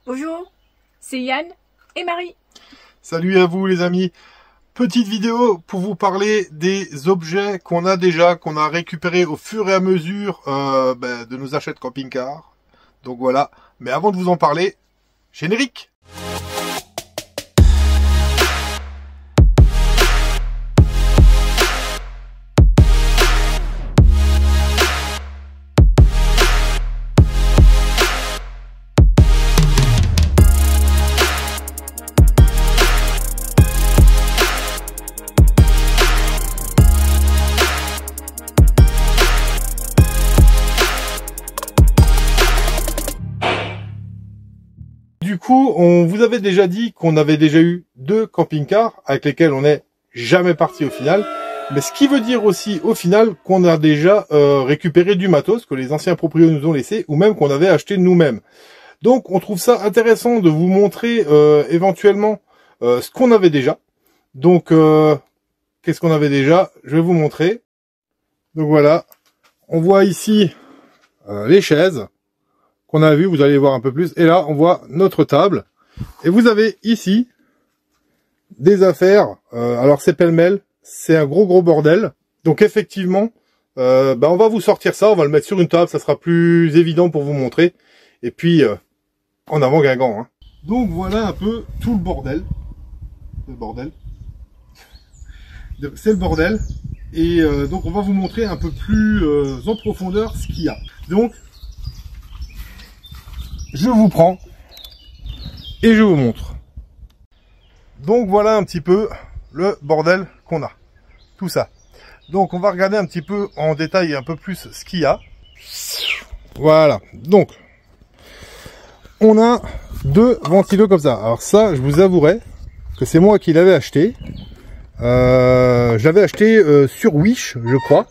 Bonjour, c'est Yann et Marie. Salut à vous les amis. Petite vidéo pour vous parler des objets qu'on a déjà, qu'on a récupérés au fur et à mesure de nos achats de camping-car. Donc voilà, mais avant de vous en parler, générique. Du coup, on vous avait déjà dit qu'on avait déjà eu 2 camping-cars avec lesquels on n'est jamais parti au final. Mais ce qui veut dire aussi au final qu'on a déjà récupéré du matos que les anciens propriétaires nous ont laissé ou même qu'on avait acheté nous-mêmes. Donc on trouve ça intéressant de vous montrer éventuellement ce qu'on avait déjà. Donc qu'est-ce qu'on avait déjà? Je vais vous montrer. Donc voilà, on voit ici les chaises qu'on a vu, vous allez voir un peu plus. Et là, on voit notre table. Et vous avez ici des affaires. Alors c'est pêle-mêle, c'est un gros bordel. Donc effectivement, on va vous sortir ça, on va le mettre sur une table, ça sera plus évident pour vous montrer. Et puis, en avant Guingamp. Hein. Donc voilà un peu tout le bordel. Le bordel. C'est le bordel. Et donc on va vous montrer un peu plus en profondeur ce qu'il y a. Donc, je vous prends et je vous montre. Donc voilà un petit peu le bordel qu'on a. Tout ça. Donc on va regarder un petit peu en détail un peu plus ce qu'il y a. Voilà. Donc on a 2 ventilos comme ça. Alors ça, je vous avouerai que c'est moi qui l'avais acheté. Je l'avais acheté sur Wish, je crois.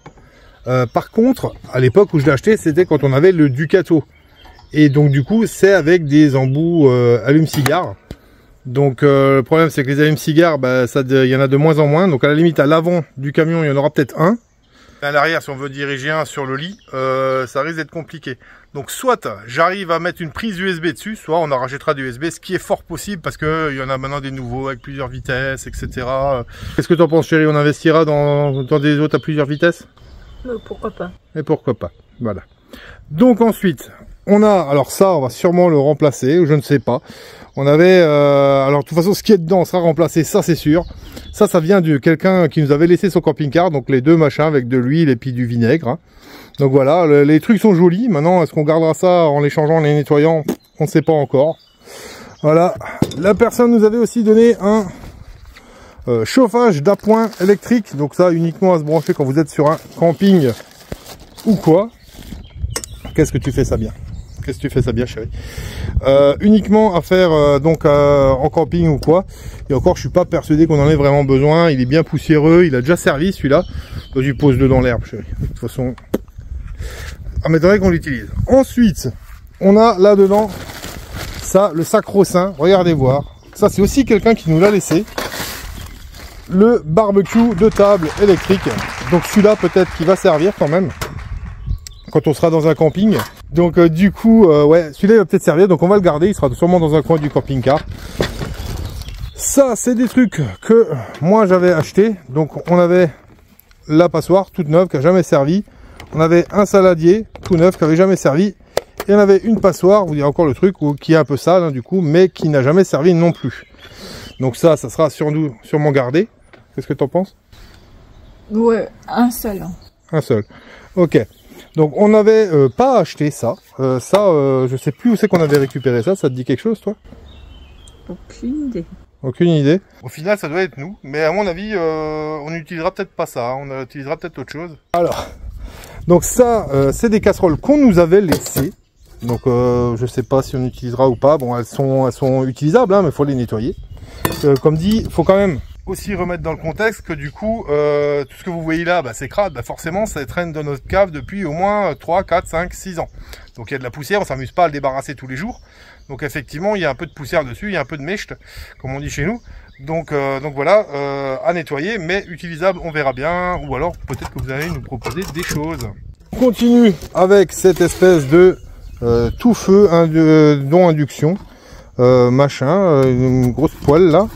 Par contre, à l'époque où je l'ai acheté, c'était quand on avait le Ducato. Et donc du coup c'est avec des embouts allume-cigare. Donc le problème c'est que les allume-cigare, il y en a de moins en moins. Donc à la limite à l'avant du camion il y en aura peut-être un. À l'arrière si on veut diriger un sur le lit, ça risque d'être compliqué. Donc soit j'arrive à mettre une prise USB dessus, soit on en rajoutera du USB, ce qui est fort possible parce que il y en a maintenant des nouveaux avec plusieurs vitesses, etc. Qu'est-ce que tu en penses chérie? On investira dans des autres à plusieurs vitesses? Pourquoi pas? Et pourquoi pas, voilà. Donc ensuite, on a, alors ça, on va sûrement le remplacer, ou je ne sais pas. On avait, alors de toute façon, ce qui est dedans sera remplacé, ça c'est sûr. Ça vient de quelqu'un qui nous avait laissé son camping-car, donc les 2 machins avec de l'huile et puis du vinaigre. Hein. Donc voilà, les trucs sont jolis. Maintenant, est-ce qu'on gardera ça en les changeant, en les nettoyant? On ne sait pas encore. Voilà, la personne nous avait aussi donné un chauffage d'appoint électrique. Donc ça, uniquement à se brancher quand vous êtes sur un camping ou quoi. Qu'est-ce que tu fais ça bien? Qu'est-ce que tu fais ça bien chérie? Uniquement à faire en camping ou quoi. Et encore je suis pas persuadé qu'on en ait vraiment besoin. Il est bien poussiéreux, il a déjà servi celui-là. Je lui pose dedans l'herbe chérie. De toute façon, ça m'étonnerait qu'on l'utilise. Ensuite, on a là-dedans ça, le sacro-saint. Regardez voir. Ça c'est aussi quelqu'un qui nous l'a laissé. Le barbecue de table électrique. Donc celui-là peut-être qu'il va servir quand même quand on sera dans un camping. Donc du coup, ouais, celui-là il va peut-être servir, donc on va le garder, il sera sûrement dans un coin du camping-car. Ça, c'est des trucs que moi j'avais acheté. Donc on avait la passoire toute neuve qui n'a jamais servi. On avait un saladier tout neuf qui n'avait jamais servi. Et on avait une passoire, vous direz encore le truc, qui est un peu sale hein, du coup, mais qui n'a jamais servi non plus. Donc ça sera sûrement gardé. Qu'est-ce que tu en penses? Ouais, un seul. Un seul. Ok. Donc on n'avait pas acheté ça. Je sais plus où c'est qu'on avait récupéré ça. Ça te dit quelque chose toi? Aucune idée. Aucune idée. Au final ça doit être nous. Mais à mon avis on n'utilisera peut-être pas ça. On utilisera peut-être autre chose. Alors. Donc ça c'est des casseroles qu'on nous avait laissées. Donc je sais pas si on utilisera ou pas. Bon elles sont utilisables hein, mais il faut les nettoyer. Comme dit, il faut quand même aussi remettre dans le contexte que du coup tout ce que vous voyez là c'est crade, forcément ça traîne dans notre cave depuis au moins 3, 4, 5, 6 ans. Donc il y a de la poussière, on s'amuse pas à le débarrasser tous les jours. Donc effectivement il y a un peu de poussière dessus, il y a un peu de mèche comme on dit chez nous. Donc voilà, à nettoyer, mais utilisable, on verra bien. Ou alors peut-être que vous allez nous proposer des choses. On continue avec cette espèce de tout feu dont induction. machin, une grosse poêle là.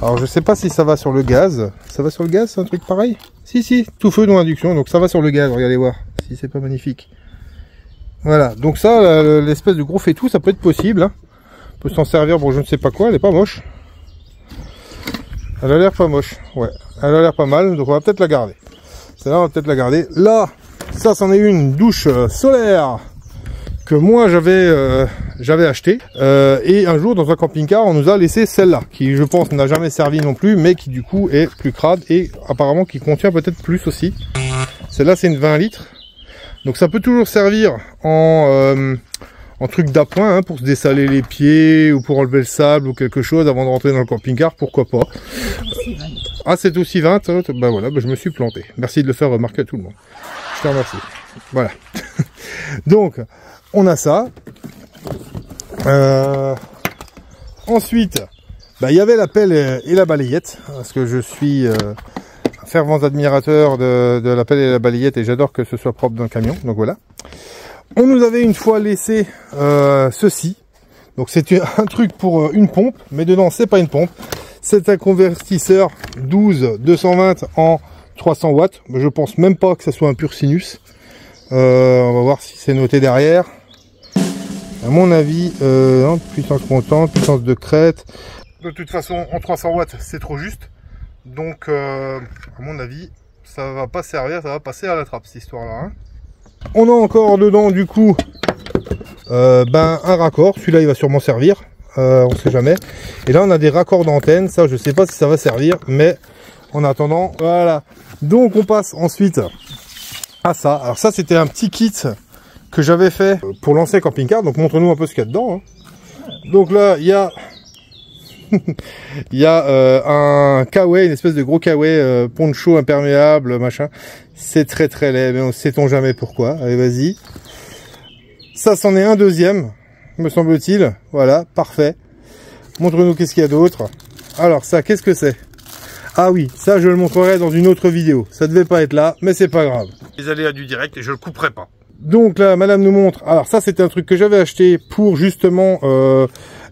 Alors je sais pas si ça va sur le gaz. Ça va sur le gaz, c'est un truc pareil? Si, tout feu non induction, donc ça va sur le gaz, regardez voir, si c'est pas magnifique. Voilà, donc ça, l'espèce de gros faitout, ça peut être possible. Hein. On peut s'en servir pour je ne sais pas quoi, elle est pas moche. Elle a l'air pas moche, ouais, elle a l'air pas mal, donc on va peut-être la garder. Celle-là, on va peut-être la garder. Là, ça c'en est une douche solaire que moi j'avais acheté et un jour dans un camping-car on nous a laissé celle-là qui je pense n'a jamais servi non plus mais qui du coup est plus crade et apparemment qui contient peut-être plus aussi. Celle-là c'est une 20 litres donc ça peut toujours servir en truc d'appoint hein, pour se dessaler les pieds ou pour enlever le sable ou quelque chose avant de rentrer dans le camping-car, pourquoi pas. Ah c'est aussi 20, bah voilà, bah, je me suis planté. Merci de le faire remarquer à tout le monde. Je te remercie. Voilà. Donc on a ça. Ensuite, bah, il y avait la pelle et la balayette, parce que je suis un fervent admirateur de la pelle et la balayette et j'adore que ce soit propre dans le camion, donc voilà. On nous avait une fois laissé ceci, donc c'était un truc pour une pompe, mais dedans c'est pas une pompe, c'est un convertisseur 12-220 en 300 watts, je pense même pas que ça soit un pur sinus. On va voir si c'est noté derrière. À mon avis, non, puissance montante, puissance de crête. De toute façon, en 300 watts, c'est trop juste. Donc, à mon avis, ça va pas servir, ça va passer à la trappe, cette histoire-là. Hein. On a encore dedans, du coup, un raccord. Celui-là, il va sûrement servir. On sait jamais. Et là, on a des raccords d'antenne. Ça, je sais pas si ça va servir, mais en attendant, voilà. Donc, on passe ensuite à ça. Alors ça, c'était un petit kit que j'avais fait pour lancer camping-car, donc montre-nous un peu ce qu'il y a dedans. Hein. Donc là, il y a il y a un kawaii, une espèce de gros kawaii poncho imperméable, machin. C'est très très laid, mais on sait-on jamais pourquoi. Allez, vas-y. Ça, c'en est un deuxième, me semble-t-il. Voilà, parfait. Montre-nous qu'est-ce qu'il y a d'autre. Alors ça, qu'est-ce que c'est? Ah oui, ça je le montrerai dans une autre vidéo. Ça devait pas être là, mais c'est pas grave. Les aléas du direct et je le couperai pas. Donc là, madame nous montre, alors ça c'était un truc que j'avais acheté pour justement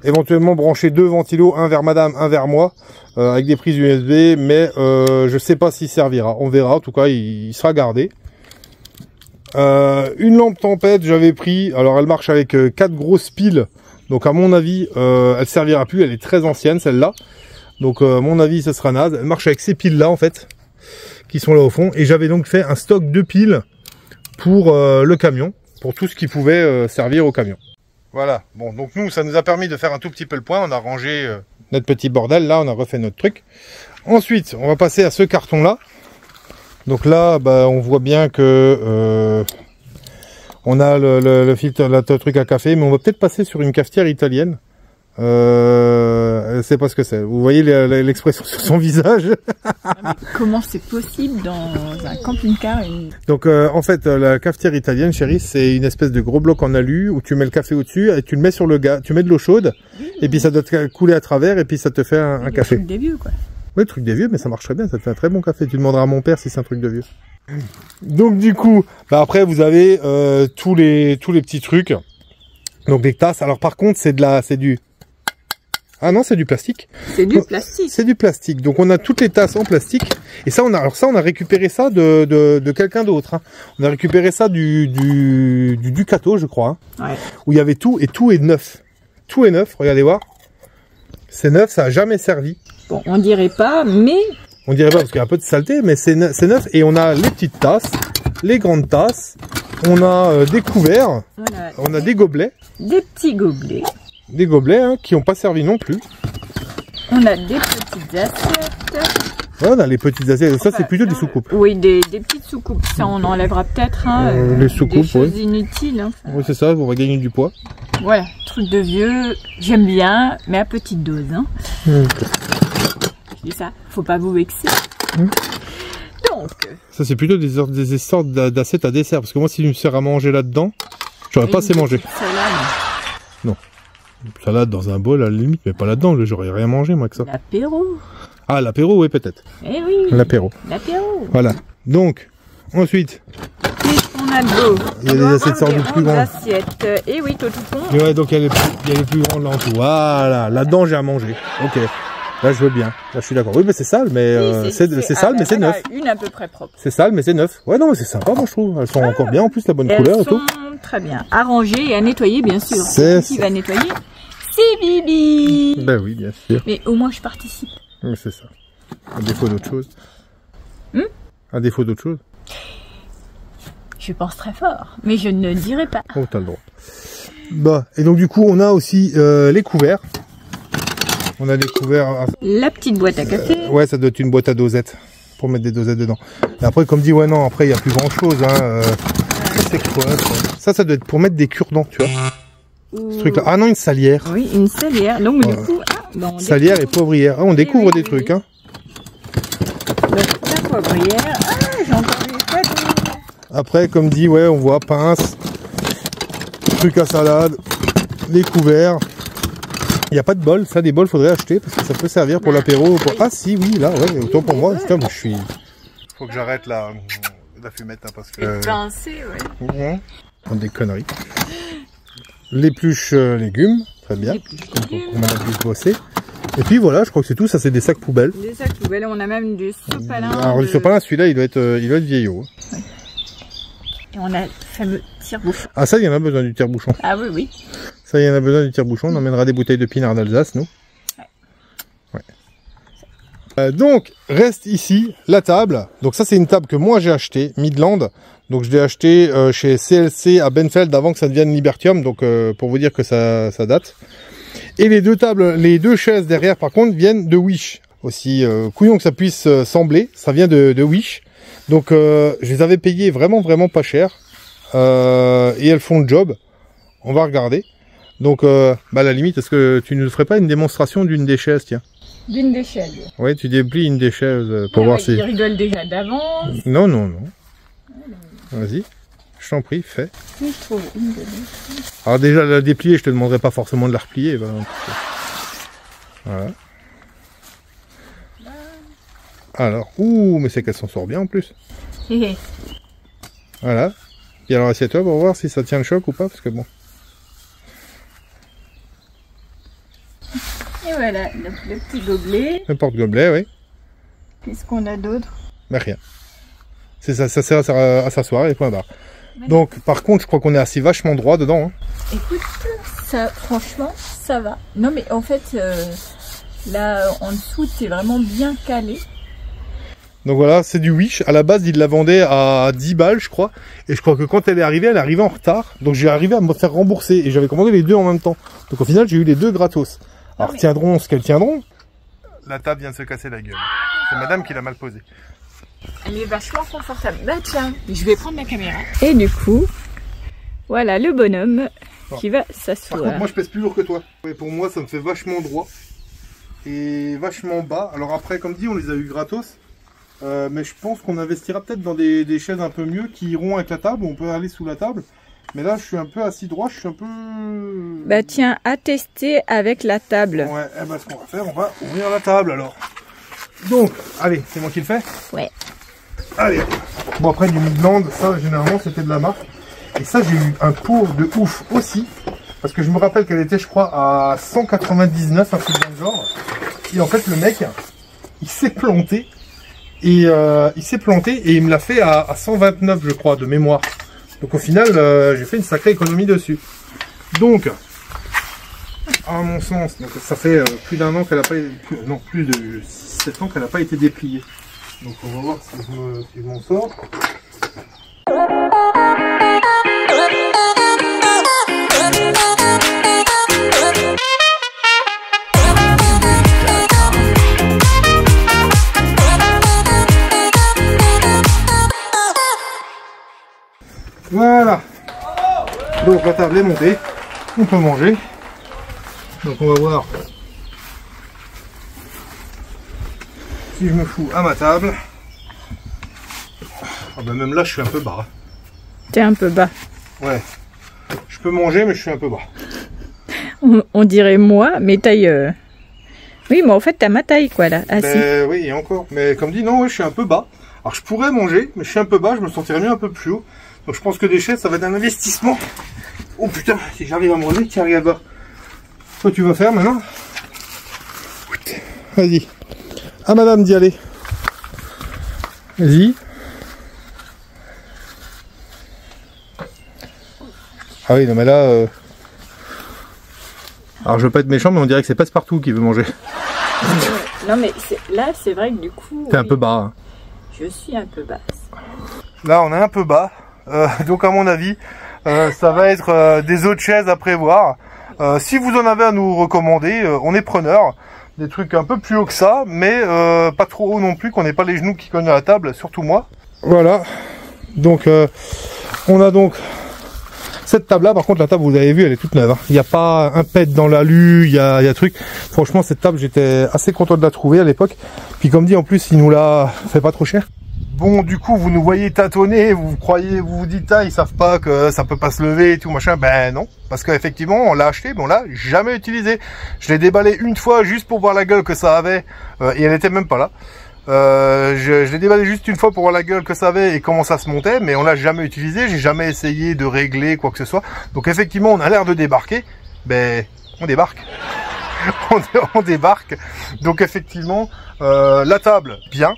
éventuellement brancher deux ventilos, un vers madame, un vers moi, avec des prises USB, mais je sais pas s'il servira, on verra, en tout cas il sera gardé. Une lampe tempête j'avais pris, alors elle marche avec 4 grosses piles, donc à mon avis elle servira plus, elle est très ancienne celle-là, donc à mon avis ce sera naze, elle marche avec ces piles là en fait, qui sont là au fond, et j'avais donc fait un stock de piles pour le camion, pour tout ce qui pouvait servir au camion. Voilà, bon, donc nous, ça nous a permis de faire un tout petit peu le point, on a rangé notre petit bordel, là, on a refait notre truc. Ensuite, on va passer à ce carton-là. Donc là, bah, on voit bien que on a le filtre, le truc à café, mais on va peut-être passer sur une cafetière italienne. C'est pas ce que c'est. Vous voyez l'expression sur son visage. Comment c'est possible dans un camping-car Donc en fait la cafetière italienne, chérie, c'est une espèce de gros bloc en alu où tu mets le café au-dessus et tu le mets sur le gaz, tu mets de l'eau chaude et puis ça doit te couler à travers et puis ça te fait un café. Le truc des vieux quoi. Oui, le truc des vieux, mais ça marche très bien, ça te fait un très bon café. Tu demanderas à mon père si c'est un truc de vieux. Donc du coup, bah, après vous avez tous les petits trucs. Donc des tasses. Alors par contre c'est du ah non, c'est du plastique. C'est du plastique. C'est du plastique. Donc on a toutes les tasses en plastique. Et ça, on a récupéré ça de quelqu'un d'autre. Hein. On a récupéré ça du Ducato, je crois. Hein, ouais. Où il y avait tout et tout est neuf. Tout est neuf. Regardez voir. C'est neuf, ça a jamais servi. Bon, on dirait pas, mais on dirait pas parce qu'il y a un peu de saleté, mais c'est neuf. Et on a les petites tasses, les grandes tasses. On a des couverts. Voilà. On a des gobelets. Des petits gobelets. Des gobelets hein, qui n'ont pas servi non plus. On a des petites assiettes. Ouais, on a les petites assiettes. Ça, c'est plutôt des soucoupes. Oui, des petites soucoupes. Ça, on enlèvera peut-être. Hein, les soucoupes, des choses inutiles. Hein. Oui, c'est ça. On va gagner du poids. Voilà, truc de vieux. J'aime bien, mais à petite dose. Hein. Je dis ça. Faut pas vous vexer. Donc. Ça, c'est plutôt des sortes d'assiettes à dessert. Parce que moi, si je me sers à manger là-dedans, j'aurais pas assez mangé. Non. Salade dans un bol à la limite, mais pas là-dedans, j'aurais rien mangé moi que ça. L'apéro. Ah, l'apéro, oui, peut-être. Eh oui. L'apéro. L'apéro. Voilà. Donc, ensuite. Qu'est-ce qu'on a de beau. Il y a des assiettes sans doute plus grandes. Assiettes. Et oui, tout con. Et ouais, donc il y a les plus grandes là en tout. Voilà, là-dedans j'ai à manger. Ok. Là je veux bien. Là je suis d'accord. Oui, mais c'est sale, mais oui, c'est sale, mais c'est neuf. Une à peu près propre. C'est sale, mais c'est neuf. Ouais, non, mais c'est sympa, moi je trouve. Elles sont encore bien en plus, la bonne couleur et tout. Très bien. À ranger et à nettoyer, bien sûr. Qui va nettoyer? C'est Bibi. Ben oui, bien sûr. Mais au moins je participe. Oui, c'est ça. À défaut d'autre chose. À défaut d'autre chose. Je pense très fort, mais je ne dirai pas. Oh, t'as le droit. Bah, et donc du coup, on a aussi les couverts. On a des couverts. La petite boîte à café. Ouais, ça doit être une boîte à dosettes pour mettre des dosettes dedans. Et après, comme dit, ouais, non, après il y a plus grand chose. Hein, c'est quoi ça doit être pour mettre des cure-dents, tu vois. Ce truc-là. Ah non, une salière. Oui, une salière. Donc du coup, salière et poivrière. Ah, on découvre des trucs, hein. Donc la poivrière. Ah, j'ai encore eu cadeaux. Après, comme dit, ouais, on voit pince, truc à salade, les couverts. Il n'y a pas de bol, ça des bols faudrait acheter parce que ça peut servir pour l'apéro. Pour... Ah si, oui, là, ouais, autant pour moi. Putain, moi je suis. Faut que j'arrête la fumette hein, parce que. Pincer, ouais. Des conneries. L'épluche légumes, très bien. On a plus bossé. Et puis voilà, je crois que c'est tout. Ça, c'est des sacs poubelles. Des sacs poubelles. On a même du sopalin. Alors le sopalin, celui-là, il doit être vieillot. Ouais. Et on a le fameux tire-bouchon. Ah ça, il y en a besoin du tire-bouchon. Ah oui, oui. Ça, il y en a besoin du tire-bouchon. On emmènera des bouteilles de pinard d'Alsace, nous. Ouais. Donc, reste ici la table. Donc ça, c'est une table que moi j'ai achetée, Midland. Donc je l'ai acheté chez CLC à Benfeld avant que ça devienne Libertium. Donc pour vous dire que ça date. Et les deux tables, les deux chaises derrière, par contre, viennent de Wish. Aussi couillon que ça puisse sembler, ça vient de Wish. Donc je les avais payées vraiment pas cher. Et elles font le job. On va regarder. Donc à la limite, est-ce que tu ne ferais pas une démonstration d'une des chaises, tiens? D'une des chaises. Oui, tu déplies une des chaises pour voir si... Il rigole déjà d'avance. Non. Vas-y, je t'en prie, fais. Oui, je trouve une de alors déjà, la déplier, je te demanderai pas forcément de la replier. Voilà. Alors, ouh, mais c'est qu'elle s'en sort bien en plus. Voilà. Et alors assieds-toi pour voir si ça tient le choc ou pas, parce que bon. Et voilà, le petit gobelet. Le porte-gobelet, oui. Qu'est-ce qu'on a d'autre? Mais rien. C'est ça, ça sert à s'asseoir et point barre. Ouais. Donc, par contre, je crois qu'on est assis vachement droit dedans. Hein. Écoute, ça, franchement, ça va. Non, mais en fait, là, en dessous, c'est vraiment bien calé. Donc voilà, c'est du Wish. À la base, il la vendait à 10 balles, je crois. Et je crois que quand elle est arrivée en retard. Donc j'ai arrivé à me faire rembourser. Et j'avais commandé les deux en même temps. Donc au final, j'ai eu les deux gratos. Alors tiendront ce qu'elles tiendront. La table vient de se casser la gueule. C'est madame qui l'a mal posée. Elle est vachement confortable. Bah tiens, je vais prendre la caméra. Et du coup, voilà le bonhomme qui va s'asseoir. Par contre, moi je pèse plus lourd que toi. Et pour moi, ça me fait vachement droit. Et vachement bas. Alors après, comme dit, on les a eu gratos. Mais je pense qu'on investira peut-être dans des chaises un peu mieux qui iront avec la table. On peut aller sous la table. Mais là, je suis un peu assis droit. Je suis un peu... Bah tiens, à tester avec la table. Ouais, eh ben, ce qu'on va faire, on va ouvrir la table alors. Donc, allez, c'est moi qui le fais? Ouais. Allez. Bon, après, du Midland, ça, généralement, c'était de la marque. Et ça, j'ai eu un pot de ouf aussi. Parce que je me rappelle qu'elle était, je crois, à 199, un truc dans le genre. Et en fait, le mec, il s'est planté. Et il me l'a fait à 129, je crois, de mémoire. Donc au final, j'ai fait une sacrée économie dessus. Donc, à mon sens, donc ça fait plus d'un an qu'elle n'a pas été... Non, plus de 7 ans qu'elle n'a pas été dépliée. Donc on va voir si je m'en sors. Voilà. Donc la table est montée. On peut manger. Donc on va voir si je me fous à ma table. Ah ben même là je suis un peu bas. T'es un peu bas. Ouais. Je peux manger mais je suis un peu bas. On dirait moi, mais taille... Oui, mais en fait t'as ma taille quoi là, assis. Ben, oui, et encore. Mais comme dit, non, ouais, je suis un peu bas. Alors je pourrais manger, mais je suis un peu bas, je me sentirais mieux un peu plus haut. Donc je pense que des chaises, ça va être un investissement. Oh putain, si j'arrive à me relever, tiens, regarde là. Toi, tu vas faire maintenant. Vas-y. À madame d'y aller. Vas-y. Ah oui, non mais là... Alors je veux pas être méchant, mais on dirait que c'est Passepartout qui veut manger. Non mais là, c'est vrai que du coup... T'es un peu bas. Hein. Je suis un peu basse. Là, on est un peu bas. Donc à mon avis, ça va être des autres chaises à prévoir. Si vous en avez à nous recommander, on est preneur. Des trucs un peu plus haut que ça, mais pas trop haut non plus, qu'on n'ait pas les genoux qui cognent à la table, surtout moi. Voilà. Donc on a donc cette table là. Par contre, la table, vous avez vu, elle est toute neuve. Hein. Il n'y a pas un pet dans l'alu, il y a truc. Franchement, cette table, j'étais assez content de la trouver à l'époque. Puis comme dit, en plus, il nous l'a fait pas trop cher. Bon, du coup, vous nous voyez tâtonner, vous vous dites, ah, ils savent pas que ça peut pas se lever et tout, machin. Ben non, parce qu'effectivement, on l'a acheté, mais on l'a jamais utilisé. Je l'ai déballé une fois juste pour voir la gueule que ça avait, et elle était même pas là. Je l'ai déballé juste une fois pour voir la gueule que ça avait et comment ça se montait, mais on l'a jamais utilisé, j'ai jamais essayé de régler quoi que ce soit. Donc effectivement, on a l'air de débarquer, ben on débarque. on débarque. Donc effectivement, la table, bien.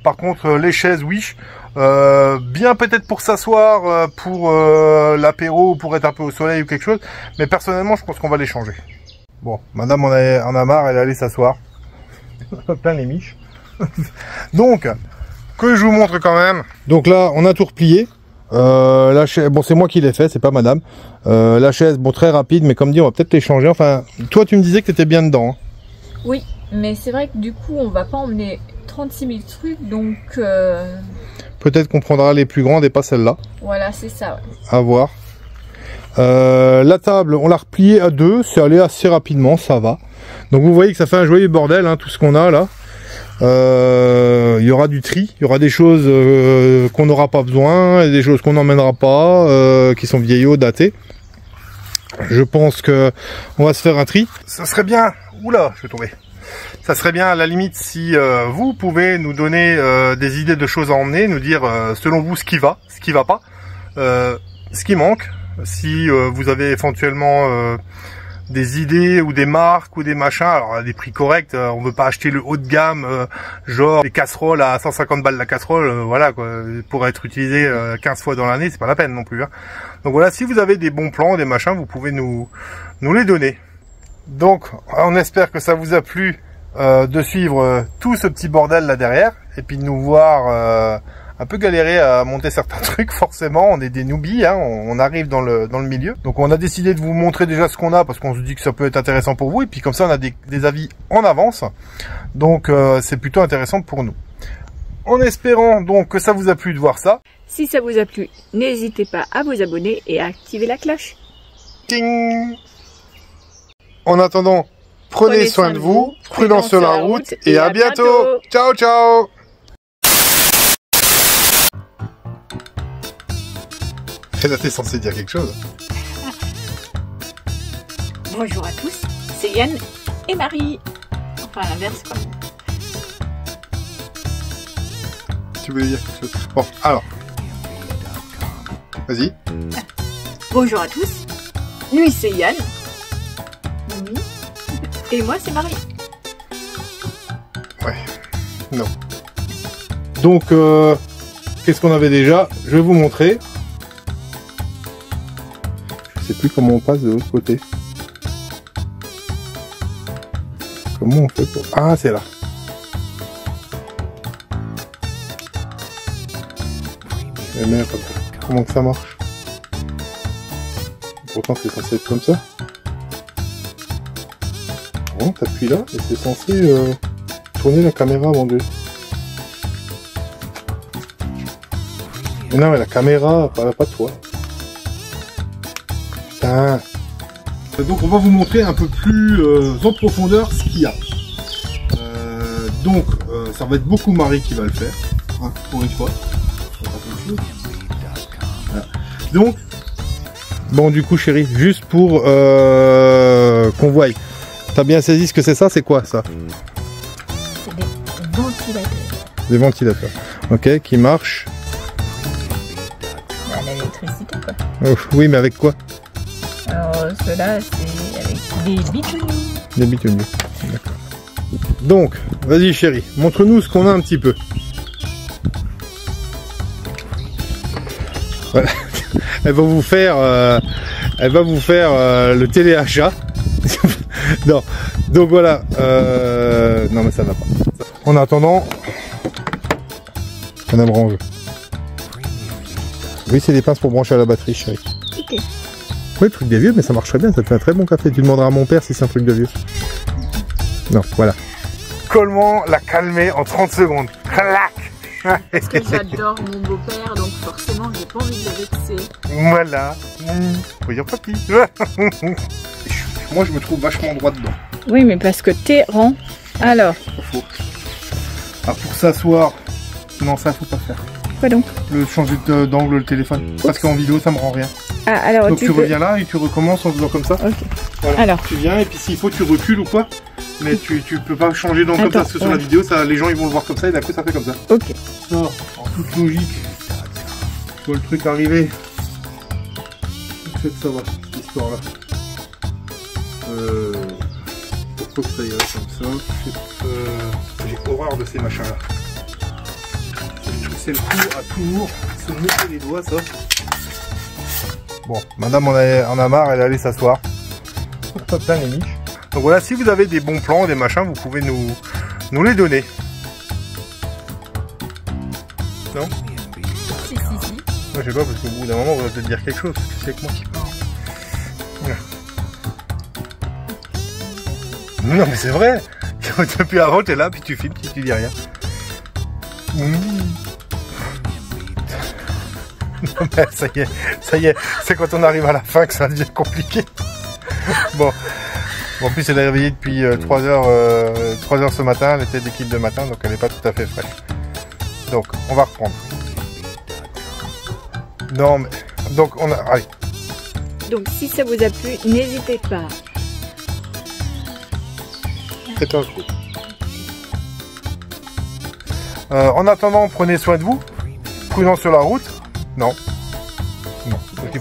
Par contre, les chaises, oui. Bien peut-être pour s'asseoir, pour l'apéro, pour être un peu au soleil ou quelque chose. Mais personnellement, je pense qu'on va les changer. Bon, madame en a marre, elle est allée s'asseoir. Plein les miches. Donc, que je vous montre quand même. Donc là, on a tout replié. La chaise, bon, c'est moi qui l'ai fait, c'est pas madame. La chaise, bon, très rapide, mais comme dit, on va peut-être les changer. Enfin, toi, tu me disais que tu étais bien dedans. Hein. Oui, mais c'est vrai que du coup, on va pas emmener 36 000 trucs, donc... Peut-être qu'on prendra les plus grandes et pas celle-là. Voilà, c'est ça. Ouais. À voir. La table, on l'a repliée à deux, c'est allé assez rapidement, ça va. Donc vous voyez que ça fait un joyeux bordel, hein, tout ce qu'on a là. Il y aura du tri, il y aura des choses qu'on n'aura pas besoin, et des choses qu'on n'emmènera pas, qui sont vieillots, datées. Je pense que on va se faire un tri. Ça serait bien... Oula, je vais tomber. Ça serait bien à la limite si vous pouvez nous donner des idées de choses à emmener, nous dire selon vous ce qui va pas, ce qui manque, si vous avez éventuellement des idées ou des marques ou des machins, alors à des prix corrects, on veut pas acheter le haut de gamme, genre les casseroles à 150 balles la casserole, voilà quoi, pour être utilisé 15 fois dans l'année, c'est pas la peine non plus. Hein. Donc voilà, si vous avez des bons plans, des machins, vous pouvez nous les donner. Donc on espère que ça vous a plu de suivre tout ce petit bordel là derrière, et puis de nous voir un peu galérer à monter certains trucs. Forcément, on est des newbies, hein, on arrive dans le milieu. Donc on a décidé de vous montrer déjà ce qu'on a, parce qu'on se dit que ça peut être intéressant pour vous, et puis comme ça on a des avis en avance. Donc c'est plutôt intéressant pour nous. En espérant donc que ça vous a plu de voir ça. Si ça vous a plu, n'hésitez pas à vous abonner et à activer la cloche. Ting. En attendant, prenez soin de vous, prudence sur la route, et à bientôt. Ciao, ciao. Et là, t'es censé dire quelque chose. Bonjour à tous, c'est Yann et Marie. Enfin, l'inverse, quoi. Tu voulais dire quelque chose? Bon, alors. Vas-y. Bonjour à tous. Lui, c'est Yann. Et moi, c'est Marie. Ouais. Non. Donc, qu'est-ce qu'on avait déjà? Je vais vous montrer. Je sais plus comment on passe de l'autre côté. Comment on fait pour... Ah, c'est là. Mais merde, comment que ça marche? Pourtant, c'est censé être comme ça. Bon, t'appuies là et c'est censé tourner la caméra avant de... Mais non, mais la caméra, pas toi. Putain. Donc on va vous montrer un peu plus en profondeur ce qu'il y a. Donc ça va être beaucoup Marie qui va le faire, hein, pour une fois. Voilà. Donc, bon du coup chérie, juste pour qu'on voie. T'as bien saisi ce que c'est ça? C'est quoi ça? C'est des ventilateurs. Des ventilateurs. Ok, qui marchent. On a les l'électricité, quoi. Oui, mais avec quoi? Alors, cela, c'est avec des bitumes. Des bitumes, d'accord. Donc, vas-y chérie, montre-nous ce qu'on a un petit peu. Voilà. Elle va vous faire le téléachat. Non, donc voilà. Non mais ça va pas. En attendant, on a branché. Oui, c'est des pinces pour brancher à la batterie, chérie. Ok. Oui, truc des vieux, mais ça marcherait bien. Ça te fait un très bon café. Tu demanderas à mon père si c'est un truc de vieux. Non, voilà. Collement l'a calmé en 30 secondes. Clac. Parce que j'adore mon beau-père, donc forcément j'ai pas envie de le vexer. Voilà. Faut dire papy. Moi je me trouve vachement droit dedans. Oui, mais parce que t'es rang. Alors. Alors pour s'asseoir, non ça faut pas faire. Quoi donc? Le changer d'angle le téléphone. Oups. Parce qu'en vidéo ça me rend rien. Ah, alors donc tu reviens là et tu recommences en faisant comme ça. Ok. Voilà. Alors. Tu viens et puis s'il faut tu recules ou quoi. Mais tu peux pas changer d'angle comme ça parce que sur la vidéo ça, les gens ils vont le voir comme ça et d'un coup ça fait comme ça. Ok. Ça, en toute logique, je vois le truc arriver. Peut-être ça va, cette histoire là. Pourquoi que ça irait comme ça? J'ai horreur de ces machins là. C'est le coup à toujours se mettre les doigts ça. Bon, madame en a marre, elle est allée s'asseoir. Pas plein les niches. Donc voilà, si vous avez des bons plans, des machins, vous pouvez nous les donner. Non? Si. Moi je sais pas, parce qu'au bout d'un moment, on va peut-être dire quelque chose, parce que c'est que moi qui parle. Voilà. Non mais c'est vrai. Depuis avant, t'es là, puis tu filmes, puis tu dis rien. Non mais ça y est, c'est quand on arrive à la fin que ça devient compliqué. Bon. En plus elle est réveillée depuis 3 heures ce matin, elle était d'équipe de matin, donc elle n'est pas tout à fait fraîche. Donc on va reprendre. Non mais... Donc on a... Allez. Donc si ça vous a plu, n'hésitez pas. C'est un coup. En attendant, prenez soin de vous. Prudent sur la route. Non. Non. Il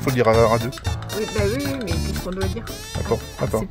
faut le dire à deux. Oui, bah oui, mais qu'est-ce qu'on doit dire? Attends.